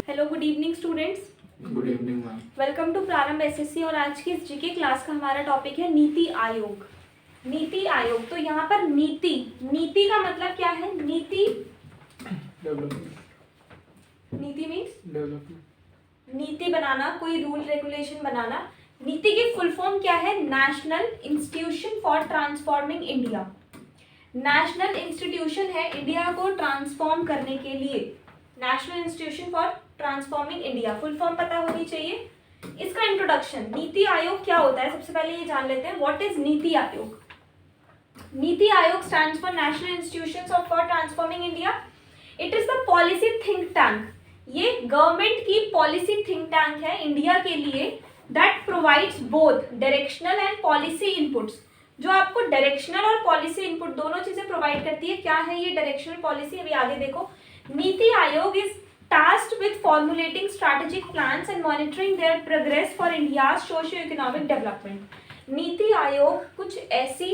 Hello, good evening students. Good evening ma'am. Welcome to Prarambh SSC. और आज की इस जीके क्लास का हमारा टॉपिक है नीति आयोग। नीति आयोग, तो यहाँ पर नीति, नीति का मतलब क्या है? नीति, नीति मीन्स डेवलपमेंट, नीति बनाना, कोई रूल रेगुलेशन बनाना। नीति की फुल फॉर्म क्या है? National institution for transforming India. National institution है इंडिया को ट्रांसफॉर्म करने के लिए। National institution for transforming India, full form पता होनी चाहिए। इसका इंट्रोडक्शन, नीति आयोग क्या होता है सबसे पहले ये जान लेते हैं। What is NITI Aayog? NITI Aayog stands for national institutions of for transforming India. It is the policy think tank. ये गवर्नमेंट की पॉलिसी थिंक टैंक है इंडिया के लिए, that provides both directional and policy inputs. जो आपको डायरेक्शनल और पॉलिसी इनपुट दोनों चीजें प्रोवाइड करती है। क्या है ये डायरेक्शनल पॉलिसी? अभी आगे देखो। NITI Aayog is tasked with formulating strategic plans and monitoring their progress for India's socio-economic development. NITI Aayog कुछ ऐसी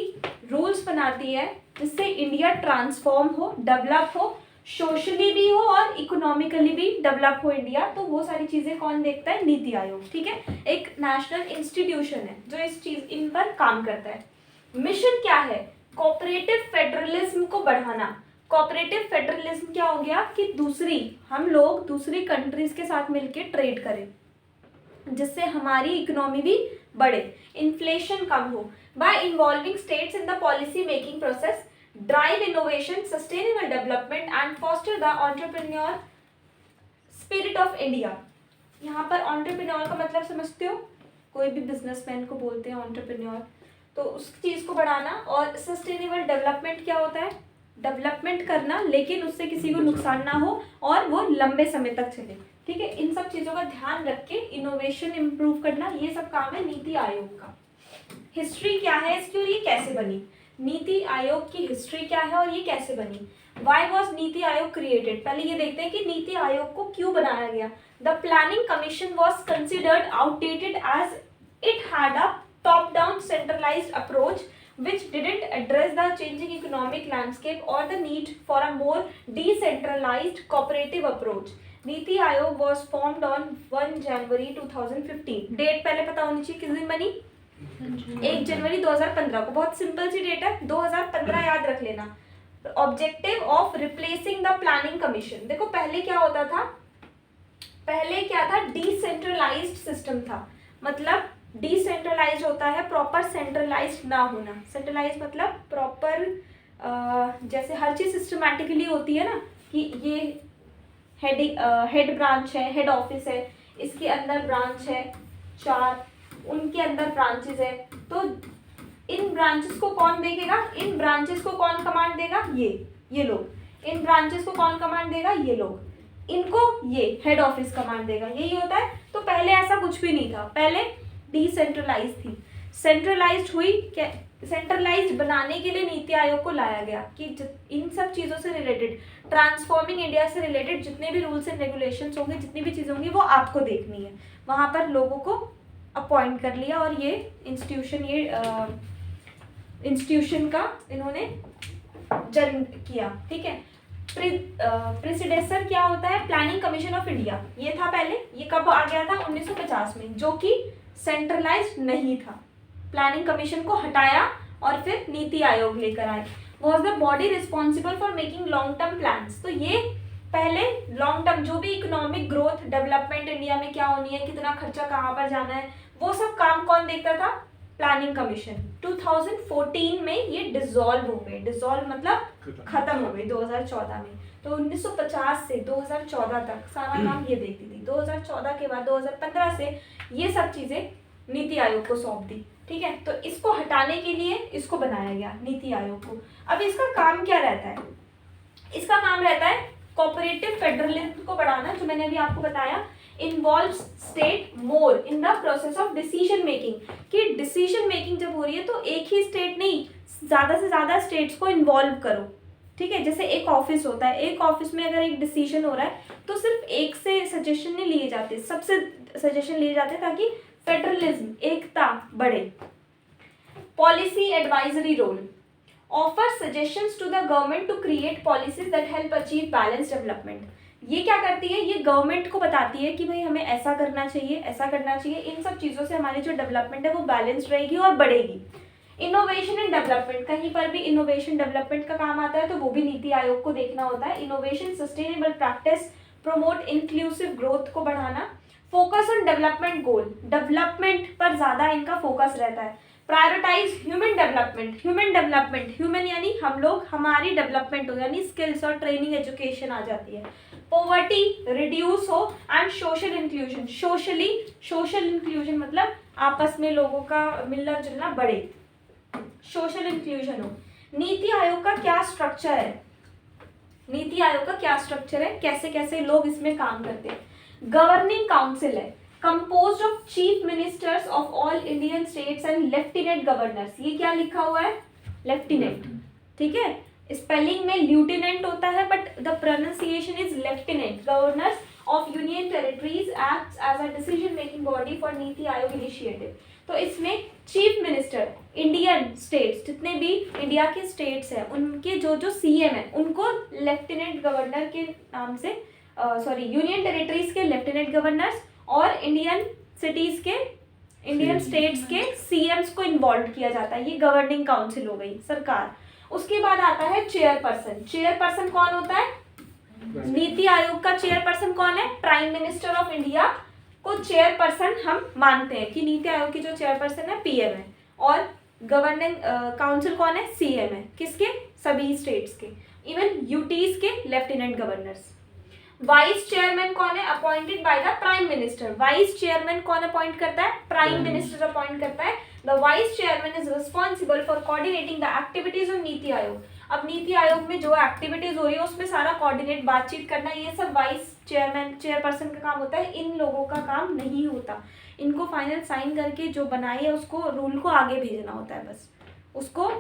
रूल्स बनाती है जिससे इंडिया ट्रांसफॉर्म हो, डेवलप हो, सोशली भी हो और इकोनॉमिकली भी डेवलप हो इंडिया। तो वो सारी चीजें कौन देखता है? नीति आयोग। ठीक है, एक नेशनल इंस्टीट्यूशन है जो इस चीज इन पर काम करता है। मिशन क्या है? कोऑपरेटिव फेडरलिज्म को बढ़ाना। कोऑपरेटिव फेडरलिज्म क्या हो गया कि हम लोग दूसरी कंट्रीज के साथ मिलकर ट्रेड करें जिससे हमारी इकोनॉमी भी बढ़े, इन्फ्लेशन कम हो। Bye involving states in the policy making process, drive innovation, sustainable development and foster the entrepreneur spirit of India. यहाँ पर एंटरप्रेन्योर का मतलब समझते हो? कोई भी बिजनेसमैन को बोलते हैं एंटरप्रेन्योर। तो उस चीज को बढ़ाना। और सस्टेनेबल डेवलपमेंट क्या होता है? डेवलपमेंट करना लेकिन उससे किसी को नुकसान ना हो और वो लंबे समय तक चले। ठीक है, इन सब चीजों का ध्यान रख के इनोवेशन इंप्रूव करना, ये सब काम है नीति आयोग का। हिस्ट्री क्या है इसकी और ये कैसे बनी? नीति आयोग की हिस्ट्री क्या है और ये कैसे बनी? Why was NITI Aayog created? पहले ये देखते हैं कि नीति आयोग को क्यों बनाया गया। The planning commission was considered outdated as it had a top down centralised approach which didn't address the changing economic landscape or the need for a more decentralized cooperative approach. NITI Aayog was formed on 1 January 2015. Date पहले पता होनी चाहिए किस दिन बनी? 1 जनवरी 2015 को। बहुत simple सी date है, 2015 याद रख लेना। Objective of replacing the planning commission. देखो पहले क्या होता था? पहले क्या था? डिसेंट्रलाइज्ड सिस्टम था। मतलब डिसेंट्रलाइज होता है प्रॉपर सेंट्रलाइज ना होना। सेंट्रलाइज मतलब प्रॉपर, जैसे हर चीज सिस्टमैटिकली होती है ना, कि ये हेड ब्रांच है, हेड ऑफिस है, इसके अंदर ब्रांच है 4, उनके अंदर ब्रांचेस है। तो इन ब्रांचेस को कौन देखेगा? इन ब्रांचेस को कौन कमांड देगा? ये लोग। इन ब्रांचेस को कौन कमांड देगा? ये लोग। इनको ये हेड ऑफिस कमांड देगा। यही होता है। तो पहले ऐसा कुछ भी नहीं था, पहले डिसेंट्रलाइज थी। सेंट्रलाइज्ड हुई। सेंट्रलाइज्ड बनाने के लिए नीति आयोग को लाया गया कि इन सब चीजों से रिलेटेड, ट्रांसफॉर्मिंग इंडिया से रिलेटेड जितने भी रूल्स एंड रेगुलेशंस होंगे, जितनी भी चीजें होंगी, वो आपको देखनी है। वहां पर लोगों को अपॉइंट कर लिया और ये इंस्टीट्यूशन का इन्होंने जन्म किया। ठीक है, प्रेसिडेंसर क्या होता है? Planning commission of India. ये था पहले। ये कब आ गया था? 1950 में, जो कि सेंट्रलाइज्ड नहीं था। प्लानिंग कमीशन को हटाया और फिर नीति आयोग लेकर आए। Was the body responsible for making long term plans. तो ये पहले लॉन्ग टर्म, जो भी इकोनॉमिक ग्रोथ, डेवलपमेंट इंडिया में क्या होनी है, कितना खर्चा कहाँ पर जाना है, वो सब काम कौन देखता था? Planning commission. 2014 में ये डिसॉल्व हो गए। डिसॉल्व मतलब खत्म हो गई 2014 में। तो 1950 से 2014 तक सारा काम ये देखती थी। 2014 के बाद 2015 से ये सब चीजें नीति आयोग को सौंप दी। ठीक है, तो इसको हटाने के लिए इसको बनाया गया नीति आयोग को। अब इसका काम क्या रहता है? इसका काम रहता है कोऑपरेटिव फेडरलिज्म को बढ़ाना, जो मैंने अभी आपको बताया। Involves state more in the process of decision making. कि डिसीजन मेकिंग जब हो रही है तो एक ही स्टेट नहीं, ज्यादा से ज्यादा स्टेट्स को इन्वॉल्व करो। ठीक है, जैसे एक ऑफिस होता है, एक ऑफिस में अगर एक डिसीजन हो रहा है तो सिर्फ एक से सजेशन नहीं लिए जाते, सबसे सजेशन लिए जाते हैं ताकि फेडरलिज्म, एकता बढ़े। Policy advisory role, offer suggestions to the government to create policies that help achieve balance development. ये क्या करती है, ये गवर्नमेंट को बताती है कि भाई हमें ऐसा करना चाहिए, ऐसा करना चाहिए। इन सब चीज़ों से हमारी जो डेवलपमेंट है वो बैलेंस रहेगी और बढ़ेगी। इनोवेशन एंड डेवलपमेंट, कहीं पर भी इनोवेशन डेवलपमेंट का काम आता है तो वो भी नीति आयोग को देखना होता है। Innovation, sustainable practice, promote inclusive growth को बढ़ाना। Focus on development goal, development पर ज़्यादा इनका फोकस रहता है। प्रायोरिटाइज ह्यूमन डेवलपमेंट, ह्यूमन यानी हम लोग, हमारी डेवलपमेंट हो, यानी स्किल्स और ट्रेनिंग एजुकेशन आ जाती है। पॉवर्टी रिड्यूस हो and social inclusion, social inclusion मतलब आपस में लोगों का मिलना जुलना बढ़े, सोशल इंक्लूजन हो। नीति आयोग का क्या स्ट्रक्चर है, नीति आयोग का क्या स्ट्रक्चर है, कैसे कैसे लोग इसमें काम करते हैं। गवर्निंग काउंसिल है, composed of chief ministers of all Indian states and lieutenant governors. ये क्या लिखा हुआ है, लेफ्टिनेंट, ठीक है। स्पेलिंग में ल्यूटिनेंट होता है but the pronunciation is lieutenant. Governors of union territories acts as a decision making body for NITI Aayog initiative. तो इसमें चीफ मिनिस्टर, इंडियन स्टेट्स, जितने भी इंडिया के स्टेट्स हैं उनके जो सीएम है उनको लेफ्टिनेंट गवर्नर के नाम से, यूनियन टेरिटरीज के लेफ्टिनेंट गवर्नर्स और इंडियन सिटीज के, इंडियन स्टेट्स के सीएम्स को इन्वॉल्व किया जाता है। ये गवर्निंग काउंसिल हो गई, सरकार। उसके बाद आता है चेयरपर्सन। चेयरपर्सन कौन होता है, नीति आयोग का चेयरपर्सन कौन है, प्राइम मिनिस्टर ऑफ इंडिया को चेयरपर्सन हम मानते हैं कि नीति आयोग की जो चेयरपर्सन है पीएम है, और गवर्निंग काउंसिल कौन है, सीएम है। किसके, सभी स्टेट्स के, इवन यूटीज के लेफ्टिनेंट गवर्नर्स। वाइस चेयरमैन कौन है, appointed by the prime minister. Vice chairman कौन अपॉइंट करता है, प्राइम मिनिस्टर अपॉइंट करता है। The vice chairman is responsible for coordinating the activities of NITI Aayog. अब नीति आयोग में जो एक्टिविटीज हो रही है उसमें सारा कोऑर्डिनेट, बातचीत करना, ये सब वाइस चेयरमैन, चेयरपर्सन का काम होता है। इन लोगों का काम नहीं होता, इनको फाइनल साइन करके जो बनाई है उसको, रूल को आगे भेजना होता है, बस उसको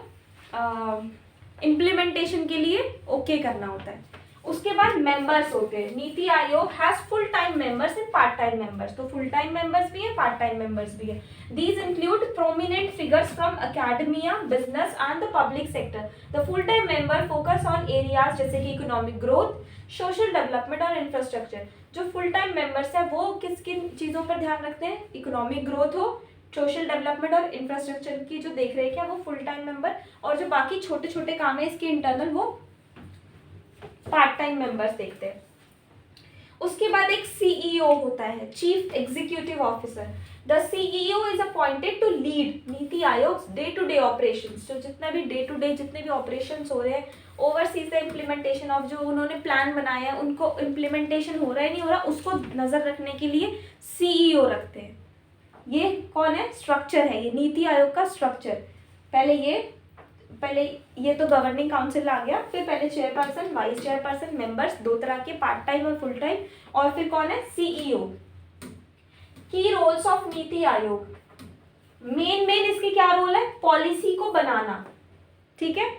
इम्प्लीमेंटेशन के लिए ओके करना होता है। उसके बाद मेंबर्स होते हैं। NITI Aayog has full time members and part time members. तो फुल टाइम मेंबर्स भी है, पार्ट टाइम मेंबर्स भी है। These include prominent figures from academia, business and the public sector. The full time member focus on areas जैसे कि economic growth, social development और infrastructure. जो full time members है वो किस किन चीज़ों पर ध्यान रखते हैं, इकोनॉमिक ग्रोथ हो, सोशल डेवलपमेंट और इंफ्रास्ट्रक्चर की जो देख रेख है वो फुल टाइम मेंबर, और जो बाकी छोटे छोटे काम है इसके इंटरनल वो पार्ट टाइम मेंबर्स देखते हैं। उसके बाद एक सीईओ होता है, chief executive officer. The CEO is appointed to lead NITI Aayog day to day operations. जो जितना भी डे टू डे जितने भी ऑपरेशंस हो रहे हैं, ओवरसीज द इम्प्लीमेंटेशन ऑफ, जो उन्होंने प्लान बनाया है उनको इम्प्लीमेंटेशन हो रहा है नहीं हो रहा, उसको नजर रखने के लिए सीईओ रखते हैं। ये कौन है, स्ट्रक्चर है ये नीति आयोग का स्ट्रक्चर। पहले ये तो गवर्निंग काउंसिल आ गया, फिर पहले चेयरपर्सन, वाइस चेयरपर्सन, मेंबर्स दो तरह के, पार्ट टाइम और फुल टाइम, और फिर कौन है, सीईओ। की roles of NITI Aayog, main इसके क्या रोल है, पॉलिसी को बनाना, ठीक है,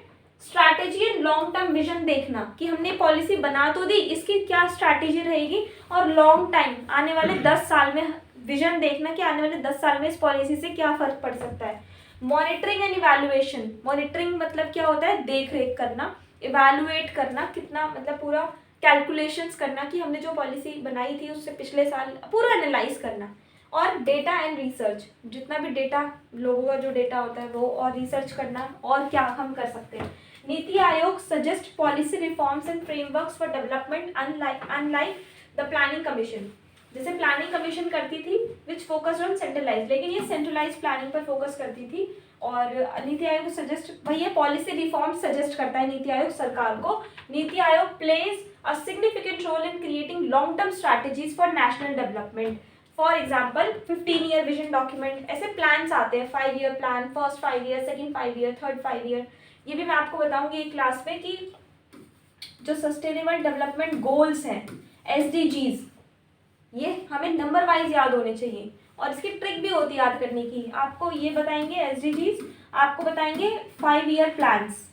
strategy and long term vision देखना कि हमने पॉलिसी बना तो दी, इसकी क्या स्ट्रैटेजी रहेगी, और लॉन्ग टाइम आने वाले 10 साल में विजन देखना कि आने वाले 10 साल में इस पॉलिसी से क्या फर्क पड़ सकता है। मॉनिटरिंग एंड इवैल्यूएशन, मॉनिटरिंग मतलब क्या होता है, देख रेख करना, इवैल्यूएट करना, कितना मतलब पूरा कैलकुलेशंस करना कि हमने जो पॉलिसी बनाई थी उससे पिछले साल पूरा एनालाइज करना, और डेटा एंड रिसर्च, जितना भी डेटा लोगों का जो डेटा होता है वो, और रिसर्च करना और क्या हम कर सकते हैं। NITI Aayog suggest policy reforms and frameworks for development unlike the planning commission. जैसे प्लानिंग कमीशन करती थी विच फोकस ऑन सेंट्रलाइज, लेकिन ये सेंट्रलाइज प्लानिंग पर फोकस करती थी, और नीति आयोग सजेस्ट, भैया पॉलिसी रिफॉर्म सजेस्ट करता है नीति आयोग सरकार को। NITI Aayog plays a significant role in creating long term strategies for national development. For example 15 year vision document, ऐसे प्लान्स आते हैं, 5 year plan, first 5 year, second 5 year, third 5 year. ये भी मैं आपको बताऊंगी एक क्लास में कि जो सस्टेनेबल डेवलपमेंट गोल्स हैं, SDGs, ये हमें नंबर वाइज याद होने चाहिए, और इसकी ट्रिक भी होती है याद करने की। आपको ये बताएंगे SDGs, आपको बताएंगे 5 ईयर प्लान्स।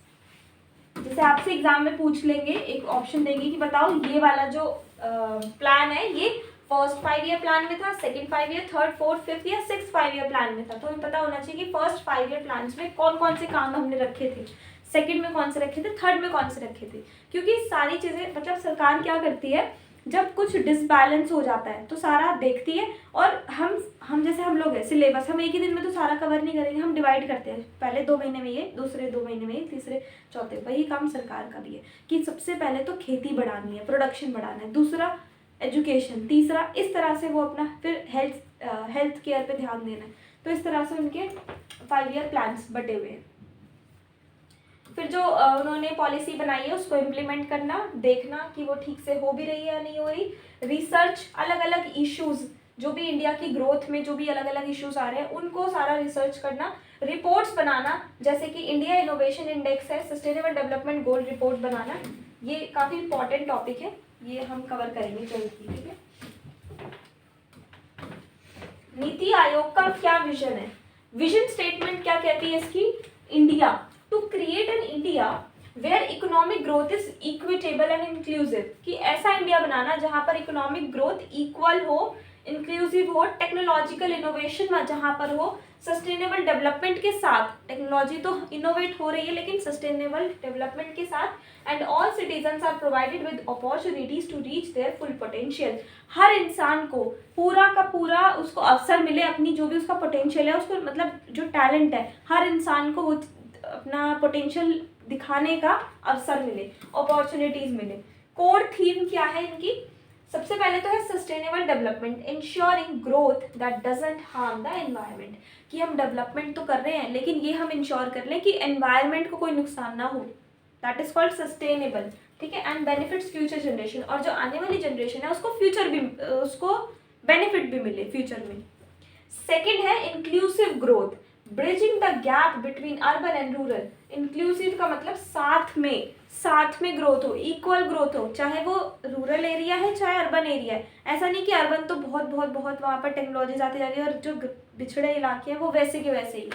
जैसे आपसे एग्जाम में पूछ लेंगे, एक ऑप्शन देंगे कि बताओ ये वाला जो प्लान है ये फर्स्ट 5 ईयर प्लान में था, second 5 year, third, fourth, fifth या सिक्स 5 ईयर प्लान में था। तो हमें पता होना चाहिए कि फर्स्ट 5 ईयर प्लान में कौन कौन से काम हमने रखे थे, सेकंड में कौन से रखे थे, थर्ड में कौन से रखे थे। क्योंकि सारी चीज़ें मतलब सरकार क्या करती है, जब कुछ डिसबैलेंस हो जाता है तो सारा देखती है, और हम जैसे हम लोग हैं सिलेबस, हम एक ही दिन में तो सारा कवर नहीं करेंगे, हम डिवाइड करते हैं, पहले 2 महीने में ये, दूसरे 2 महीने में ये, तीसरे चौथे। वही काम सरकार का भी है कि सबसे पहले तो खेती बढ़ानी है, प्रोडक्शन बढ़ाना है, दूसरा एजुकेशन, तीसरा इस तरह से वो अपना फिर हेल्थ केयर पे ध्यान देना है। तो इस तरह से उनके 5 ईयर प्लान्स बटे हुए हैं। फिर जो उन्होंने पॉलिसी बनाई है उसको इम्प्लीमेंट करना, देखना कि वो ठीक से हो भी रही है या नहीं हो रही, रिसर्च, अलग अलग इश्यूज जो भी इंडिया की ग्रोथ में जो भी अलग अलग इश्यूज आ रहे हैं उनको सारा रिसर्च करना, रिपोर्ट्स बनाना, जैसे कि इंडिया इनोवेशन इंडेक्स है, सस्टेनेबल डेवलपमेंट गोल रिपोर्ट बनाना, ये काफ़ी इंपॉर्टेंट टॉपिक है, ये हम कवर करेंगे जल्दी, ठीक है। नीति आयोग का क्या विजन है? विजन स्टेटमेंट क्या कहती है इसकी? India to create an India where economic growth is equitable and inclusive, कि ऐसा इंडिया बनाना जहां पर इकोनॉमिक ग्रोथ इक्वल हो, इंक्लूसिव हो, टेक्नोलॉजिकल इनोवेशन जहां पर हो, सस्टेनेबल डेवलपमेंट के साथ, टेक्नोलॉजी तो इनोवेट हो रही है लेकिन सस्टेनेबल डेवलपमेंट के साथ, and all citizens are provided with opportunities to reach their full potential, हर इंसान को पूरा का पूरा उसको अवसर मिले, अपनी जो भी उसका पोटेंशियल है, उसको मतलब जो टैलेंट है, हर इंसान को वो अपना पोटेंशियल दिखाने का अवसर मिले, अपॉर्चुनिटीज मिले। कोर थीम क्या है इनकी? सबसे पहले तो है sustainable development, ensuring growth that doesn't harm the environment, कि हम डेवलपमेंट तो कर रहे हैं लेकिन ये हम इंश्योर कर लें कि एनवायरनमेंट को कोई नुकसान ना हो, दैट इज कॉल्ड सस्टेनेबल, ठीक है। एंड बेनिफिट्स फ्यूचर जनरेशन, और जो आने वाली जनरेशन है उसको बेनिफिट भी मिले फ्यूचर में। सेकेंड है inclusive growth, bridging the gap between urban and rural, inclusive का मतलब साथ में ग्रोथ हो, इक्वल ग्रोथ हो, चाहे वो रूरल एरिया है चाहे अर्बन एरिया है, ऐसा नहीं कि अर्बन तो बहुत वहाँ पर टेक्नोलॉजी आती जा रही है और जो पिछड़े इलाके हैं वो वैसे के वैसे ही,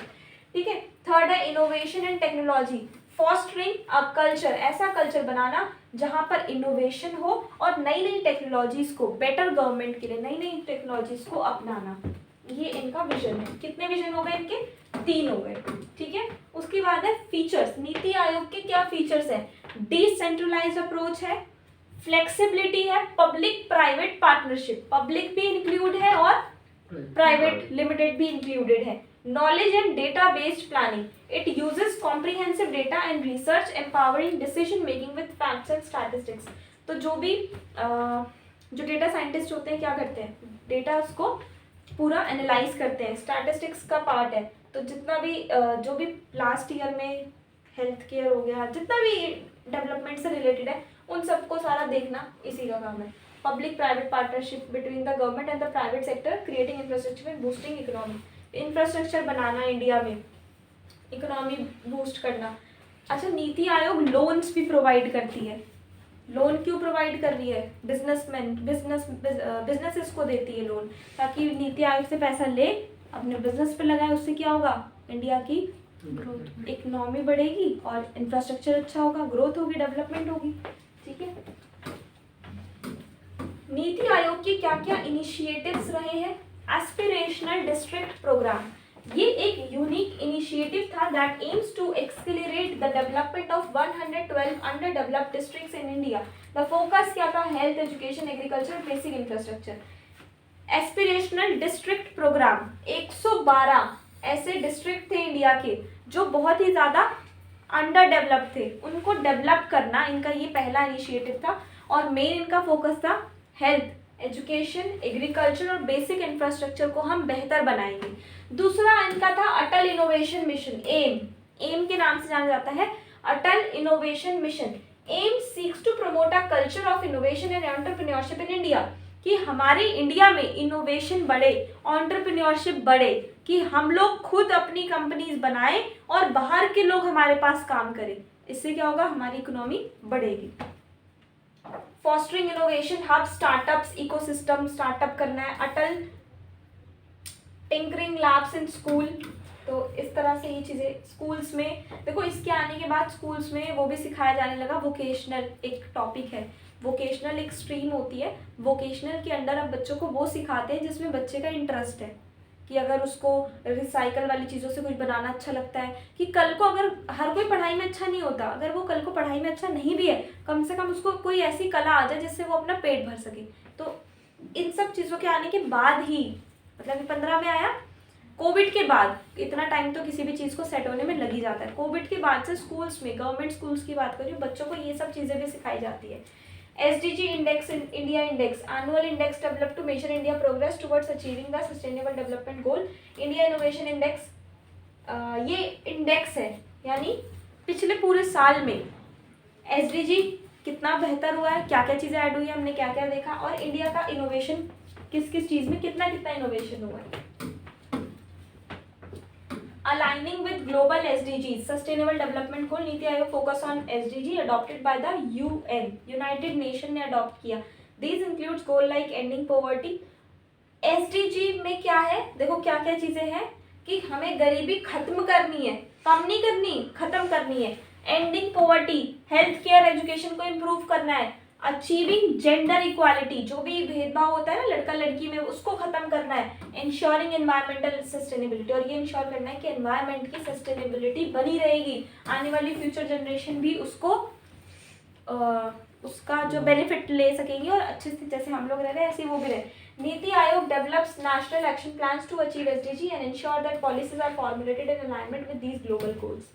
ठीक है। थर्ड है innovation and technology, fostering a culture, ऐसा कल्चर बनाना जहाँ पर इनोवेशन हो और नई नई टेक्नोलॉजीज को, बेटर गवर्नमेंट के लिए नई नई टेक्नोलॉजीज को अपनाना, ये इनका विजन है। कितने विजन हो गए इनके? 3 हो गए, ठीक है। उसके बाद है फीचर्स, नीति आयोग के क्या फीचर्स हैं? डिसेंट्रलाइज्ड अप्रोच है, फ्लेक्सिबिलिटी है, पब्लिक प्राइवेट पार्टनरशिप, पब्लिक भी इंक्लूड है और प्राइवेट लिमिटेड भी इंक्लूडेड है, knowledge and data based planning, it uses comprehensive data and research empowering decision making with facts and statistics. तो जो भी जो डेटा साइंटिस्ट होते हैं क्या करते हैं? डेटा उसको पूरा एनालाइज करते हैं, स्टैटिस्टिक्स का पार्ट है, तो जितना भी जो भी लास्ट ईयर में हेल्थ केयर हो गया, जितना भी डेवलपमेंट से रिलेटेड है उन सबको सारा देखना इसी का काम है। Public private partnership between the government and the private sector, creating infrastructure and boosting economy, infrastructure banana India में, इकोनॉमी बूस्ट करना। अच्छा, नीति आयोग लोन्स भी प्रोवाइड करती है, लोन क्यों प्रोवाइड कर रही है? बिजनेसेस को देती है लोन, ताकि नीति आयोग से पैसा ले अपने बिजनेस पे लगाए, उससे क्या होगा? इंडिया की ग्रोथ, इकोनॉमी बढ़ेगी और इंफ्रास्ट्रक्चर अच्छा होगा, ग्रोथ होगी, डेवलपमेंट होगी, ठीक है। नीति आयोग के क्या क्या इनिशिएटिव्स रहे हैं? एस्पिरेशनल डिस्ट्रिक्ट प्रोग्राम, ये एक यूनिक इनिशिएटिव था that aims to accelerate the development of 112 under developed districts in India. The focus क्या था? Health, education, agriculture, basic infrastructure. Aspirational district programme, 112 ऐसे डिस्ट्रिक्ट थे इंडिया के जो बहुत ही ज़्यादा अंडर डेवलप्ड थे, उनको डेवलप करना इनका ये पहला इनिशिएटिव था, और मेन इनका फोकस था हेल्थ, एजुकेशन, एग्रीकल्चर और बेसिक इंफ्रास्ट्रक्चर को हम बेहतर बनाएंगे। दूसरा इनका था अटल इनोवेशन मिशन, एम के नाम से जाना जाता है, Atal innovation mission. Aim seeks to promote a culture of innovation and entrepreneurship in India, कि हमारे इंडिया में इनोवेशन बढ़े, एंटरप्रेन्योरशिप बढ़े, कि हम लोग खुद अपनी कंपनीज बनाएं और बाहर के लोग हमारे पास काम करें। इससे क्या होगा? हमारी इकोनॉमी बढ़ेगी। Fostering innovation hub, startups, ecosystem startup करना है। अटल टिंकरिंग लैब्स इन स्कूल, तो इस तरह से ये चीज़ें स्कूल्स में, देखो इसके आने के बाद स्कूल्स में वो भी सिखाया जाने लगा। वोकेशनल एक टॉपिक है, वोकेशनल एक स्ट्रीम होती है, वोकेशनल के अंडर अब बच्चों को वो सिखाते हैं जिसमें बच्चे का इंटरेस्ट है, कि अगर उसको रिसाइकल वाली चीज़ों से कुछ बनाना अच्छा लगता है, कि कल को अगर हर कोई पढ़ाई में अच्छा नहीं होता, अगर वो कल को पढ़ाई में अच्छा नहीं भी है, कम से कम उसको कोई ऐसी कला आ जाए जिससे वो अपना पेट भर सके। तो इन सब चीज़ों के आने के बाद ही, मतलब 15 में आया, कोविड के बाद, इतना टाइम तो किसी भी चीज़ को सेट होने में लग ही जाता है। कोविड के बाद से स्कूल्स में, गवर्नमेंट स्कूल्स की बात करूँ, बच्चों को ये सब चीज़ें भी सिखाई जाती है। SDG index, India index, annual index developed to measure India progress towards achieving the sustainable development goal. India innovation index, ये इंडेक्स है, यानी पिछले पूरे साल में SDG कितना बेहतर हुआ है, क्या क्या चीज़ें ऐड हुई है, हमने क्या क्या देखा, और इंडिया का इनोवेशन किस किस चीज़ में कितना कितना इनोवेशन हुआ है। Aligning with global SDGs, Sustainable Development Goal, NITI Aayog focus on SDG adopted by the UN, United Nation ने अडॉप्ट किया। These includes goal like ending poverty। SDG में क्या है, देखो क्या क्या चीजें हैं कि हमें गरीबी खत्म करनी है, कम नहीं करनी, खत्म करनी है। Ending poverty, health care education को इम्प्रूव करना है। अचीविंग जेंडर इक्वालिटी, जो भी भेदभाव होता है ना लड़का लड़की में, उसको खत्म करना है। इंश्योरिंग एनवायरमेंटल सस्टेनेबिलिटी, और ये इंश्योर करना है कि एनवायरनमेंट की सस्टेनेबिलिटी बनी रहेगी, आने वाली फ्यूचर जनरेशन भी उसको उसका जो बेनिफिट ले सकेंगे और अच्छे से, जैसे हम लोग रह रहे हैं ऐसे वो भी रहे। NITI Aayog develops national action plans to achieve SDG and ensure that policies are formulated in alignment with these global goals.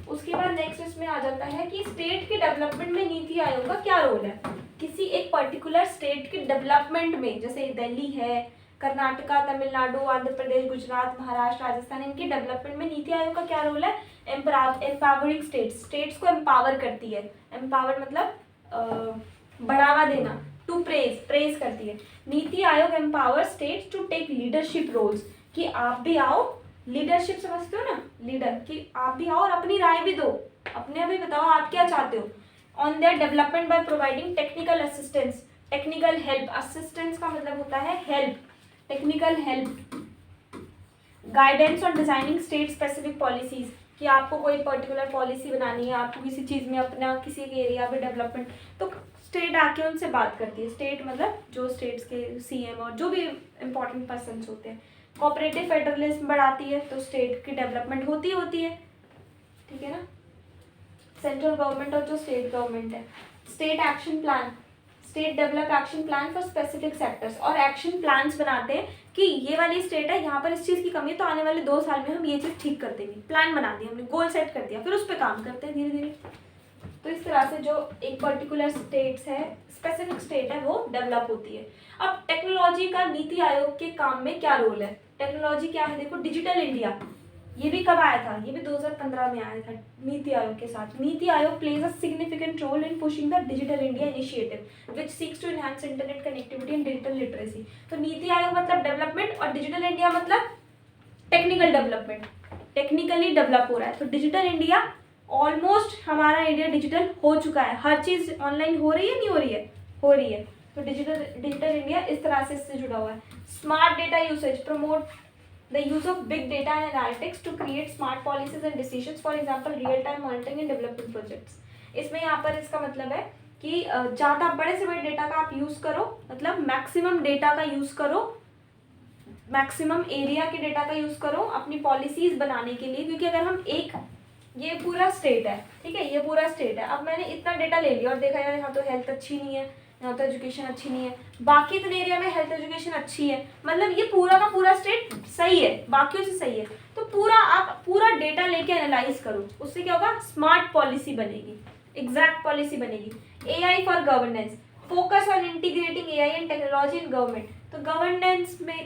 उसके बाद नेक्स्ट इसमें आ जाता है कि स्टेट के डेवलपमेंट में नीति आयोग का क्या रोल है। किसी एक पर्टिकुलर स्टेट के डेवलपमेंट में, जैसे दिल्ली है, कर्नाटका, तमिलनाडु, आंध्र प्रदेश, गुजरात, महाराष्ट्र, राजस्थान, इनके डेवलपमेंट में नीति आयोग का क्या रोल है। एम्पावरिंग स्टेट्स, स्टेट्स को एम्पावर करती है। एम्पावर मतलब बढ़ावा देना, टू प्रेज करती है। NITI Aayog empower states to take leadership roles, कि आप भी आओ, लीडरशिप समझते हो ना, लीडर, कि आप भी आओ और अपनी राय भी दो, अपने भी बताओ आप क्या चाहते हो। On their development by providing technical assistance, technical help, assistance का मतलब होता है help, technical help. Guidance on designing state specific policies, कि आपको कोई पर्टिकुलर पॉलिसी बनानी है, आपको किसी चीज़ में अपना किसी एरिया में डेवलपमेंट, तो स्टेट आके उनसे बात करती है। स्टेट मतलब जो स्टेट्स के सीएम और जो भी इम्पोर्टेंट पर्सन्स होते हैं। कोऑपरेटिव फेडरलिज्म बढ़ाती है, तो स्टेट की डेवलपमेंट होती है, ठीक है ना। सेंट्रल गवर्नमेंट और जो स्टेट गवर्नमेंट है। State action plan, state develop action plan for specific sectors, और एक्शन प्लान्स बनाते हैं कि ये वाली स्टेट है, यहाँ पर इस चीज़ की कमी है, तो आने वाले 2 साल में हम ये चीज़ ठीक कर देंगे। प्लान बना दिया हमने, गोल सेट कर दिया, फिर उस पर काम करते हैं धीरे धीरे। तो इस तरह से जो एक पर्टिकुलर स्टेट्स है, स्पेसिफिक स्टेट है, वो डेवलप होती है। अब टेक्नोलॉजी का नीति आयोग के काम में क्या रोल है। टेक्नोलॉजी क्या है, देखो डिजिटल इंडिया, ये भी कब आया था, ये भी 2015 में आया था नीति आयोग के साथ। NITI Aayog plays a significant role in pushing the digital India initiative which seeks to enhance internet connectivity and digital literacy. तो नीति आयोग मतलब डेवलपमेंट, और डिजिटल इंडिया मतलब टेक्निकल डेवलपमेंट, टेक्निकली डेवलप हो रहा है। तो डिजिटल इंडिया, ऑलमोस्ट हमारा इंडिया डिजिटल हो चुका है, हर चीज़ ऑनलाइन हो रही है, नहीं हो रही है, हो रही है। तो डिजिटल इंडिया इस तरह से इससे जुड़ा हुआ है। Smart data usage, promote the use of big data and analytics to create smart policies and decisions, for example real time monitoring and development projects। इसमें यहाँ पर इसका मतलब है कि ज़्यादा बड़े से बड़े डेटा का आप यूज़ करो, मतलब मैक्सिमम डेटा का यूज़ करो, मैक्सिमम एरिया के डेटा का यूज़ करो अपनी पॉलिसीज़ बनाने के लिए। क्योंकि अगर हम ये पूरा स्टेट है, ठीक है, ये पूरा स्टेट है, अब मैंने इतना डेटा ले लिया और देखा यार यहाँ तो हेल्थ अच्छी नहीं है, यहाँ तो एजुकेशन अच्छी नहीं है, बाकी इतने एरिया में हेल्थ एजुकेशन अच्छी है, मतलब ये पूरा का पूरा स्टेट सही है, बाकियों से सही है। तो पूरा आप पूरा डेटा लेके एनालाइज करो, उससे क्या होगा, स्मार्ट पॉलिसी बनेगी, एग्जैक्ट पॉलिसी बनेगी। AI for governance, focus on integrating AI and technology in government. तो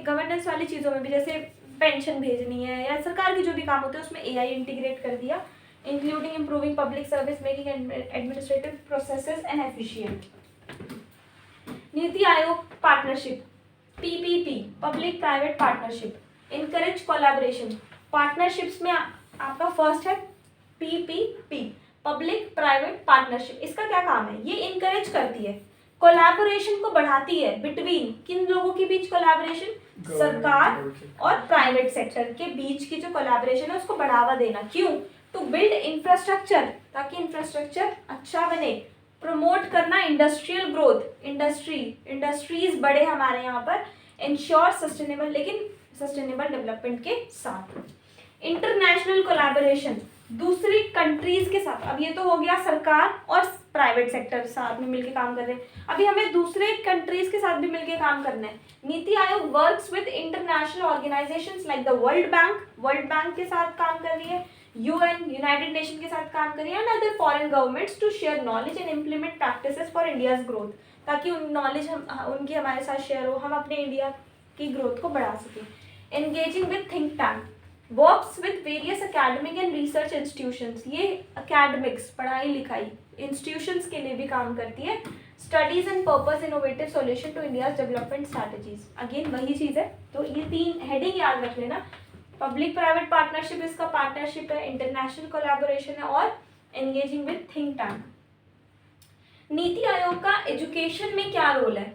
गवर्नेंस वाली चीज़ों में भी, जैसे पेंशन भेजनी है या सरकार के जो भी काम होते हैं उसमें एआई इंटीग्रेट कर दिया, including improving public service, making administrative processes and efficient. NITI Aayog partnership, PPP, public private partnership, encourage collaboration. Partnerships में आपका फर्स्ट है पीपीपी, पब्लिक प्राइवेट पार्टनरशिप। इसका क्या काम है, ये इनकरेज करती है, कोलैबोरेशन को बढ़ाती है, बिटवीन किन लोगों के बीच कोलैबोरेशन, सरकार और प्राइवेट सेक्टर के बीच की जो कोलैबोरेशन है उसको बढ़ावा देना। क्यों, टू बिल्ड इंफ्रास्ट्रक्चर, ताकि इंफ्रास्ट्रक्चर अच्छा बने। प्रमोट करना इंडस्ट्रियल ग्रोथ, इंडस्ट्रीज बढ़े हमारे यहाँ पर। इंश्योर सस्टेनेबल, लेकिन सस्टेनेबल डेवलपमेंट के साथ। इंटरनेशनल कोलैबोरेशन दूसरी कंट्रीज के साथ, अब ये तो हो गया सरकार और प्राइवेट सेक्टर साथ में मिलकर काम कर रहे हैं, अभी हमें दूसरे कंट्रीज के साथ भी मिलकर काम करना है। नीति आयोग works with international organisations like the world bank के साथ काम कर रही है, यूएन यूनाइटेड नेशन के साथ काम कर रही है, and other foreign governments to share knowledge and implement practices for India's growth, ताकि उन नॉलेज उनकी हमारे साथ शेयर हो, हम अपने इंडिया की ग्रोथ को बढ़ा सकें। Engaging with think tank works with various academic and research institutions, ये एकेडमिक्स पढ़ाई लिखाई इंस्टीट्यूशंस के लिए भी काम करती है। Studies and purpose innovative solution to India's development strategies, again वही चीज़ है, तो ये 3 हेडिंग याद रख लेना। पब्लिक प्राइवेट पार्टनरशिप इसका पार्टनरशिप है, इंटरनेशनल कोलैबोरेशन है और engaging with think tank. NITI Aayog का एजुकेशन में क्या रोल है?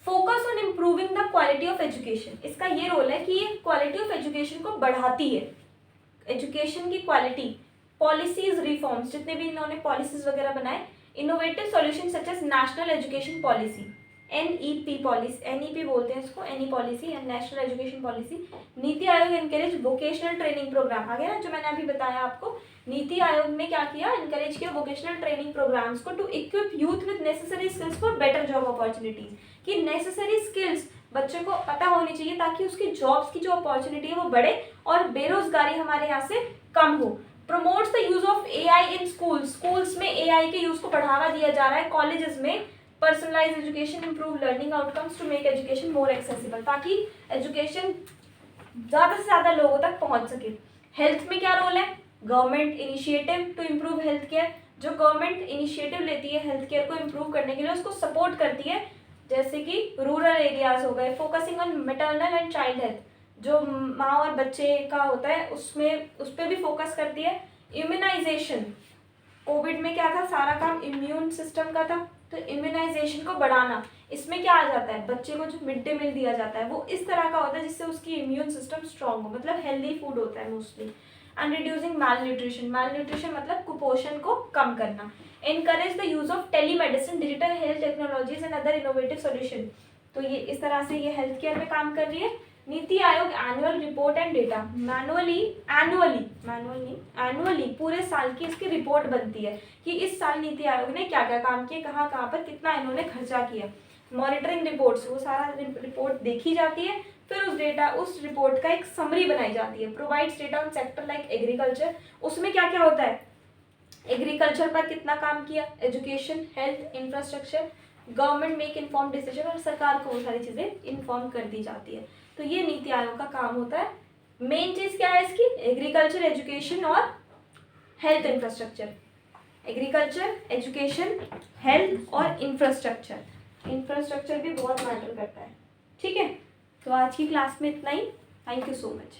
Focus on improving the quality of education, इसका ये रोल है कि ये क्वालिटी ऑफ एजुकेशन को बढ़ाती है, एजुकेशन की क्वालिटी। पॉलिसीज रिफॉर्म्स, जितने भी इन्होंने पॉलिसीज वगैरह बनाए, innovative solution such as national education policy, NEP policy, NEP बोलते हैं इसको, NE policy and national education policy. NITI Aayog encourage vocational training programme, आ गया ना जो मैंने अभी बताया आपको। नीति आयोग ने क्या किया, एनकरेज किया वोकेशनल ट्रेनिंग प्रोग्राम्स को to equip youth with necessary skills for better job opportunities, कि नेसेसरी स्किल्स बच्चे को पता होनी चाहिए ताकि उसकी जॉब्स की जो अपॉर्चुनिटी है वो बढ़े और बेरोजगारी हमारे यहाँ से कम हो। Promotes the use of AI in schools में AI के यूज को बढ़ावा दिया जा रहा है। कॉलेजेस में personalise education, improve learning outcomes to make education more accessible, ताकि एजुकेशन ज़्यादा से ज़्यादा लोगों तक पहुंच सके। हेल्थ में क्या रोल है? Government initiative to improve health care, जो गवर्नमेंट इनिशिएटिव लेती है हेल्थ केयर को इम्प्रूव करने के लिए उसको सपोर्ट करती है, जैसे कि रूरल एरियाज हो गए। Focusing on maternal and child health, जो माँ और बच्चे का होता है उसमें उस पर भी फोकस करती है। इम्यूनाइजेशन, कोविड में क्या था, सारा काम इम्यून सिस्टम का था, तो इम्यूनाइजेशन को बढ़ाना, इसमें क्या आ जाता है, बच्चे को जो मिड डे मील दिया जाता है वो इस तरह का होता है जिससे उसकी इम्यून सिस्टम स्ट्रांग हो, मतलब हेल्दी फूड होता है मोस्टली। एंड रिड्यूसिंग मैलन्यूट्रिशन मतलब कुपोषण को कम करना। Encourage the use of telemedicine, digital health technologies and other innovative solution, तो ये इस तरह से ये हेल्थ केयर में काम कर रही है। नीति आयोग annual report and data, annually पूरे साल की इसकी रिपोर्ट बनती है कि इस साल नीति आयोग ने क्या क्या काम किया, कहाँ कहाँ पर कितना इन्होंने खर्चा किया। मॉनिटरिंग रिपोर्ट्स, वो सारा रिपोर्ट देखी जाती है, फिर उस रिपोर्ट का एक समरी बनाई जाती है। Provides data on sector like agriculture, उसमें क्या क्या होता है, एग्रीकल्चर पर कितना काम किया, education, health, infrastructure, government make inform decision, और सरकार को वो सारी चीज़ें इन्फॉर्म कर दी जाती है। तो ये नीति आयोग का काम होता है। मेन चीज़ क्या है इसकी, एग्रीकल्चर, एजुकेशन और health infrastructure. Agriculture, education, health और इंफ्रास्ट्रक्चर भी बहुत मैटर करता है। ठीक है, तो आज की क्लास में इतना ही। Thank you so much.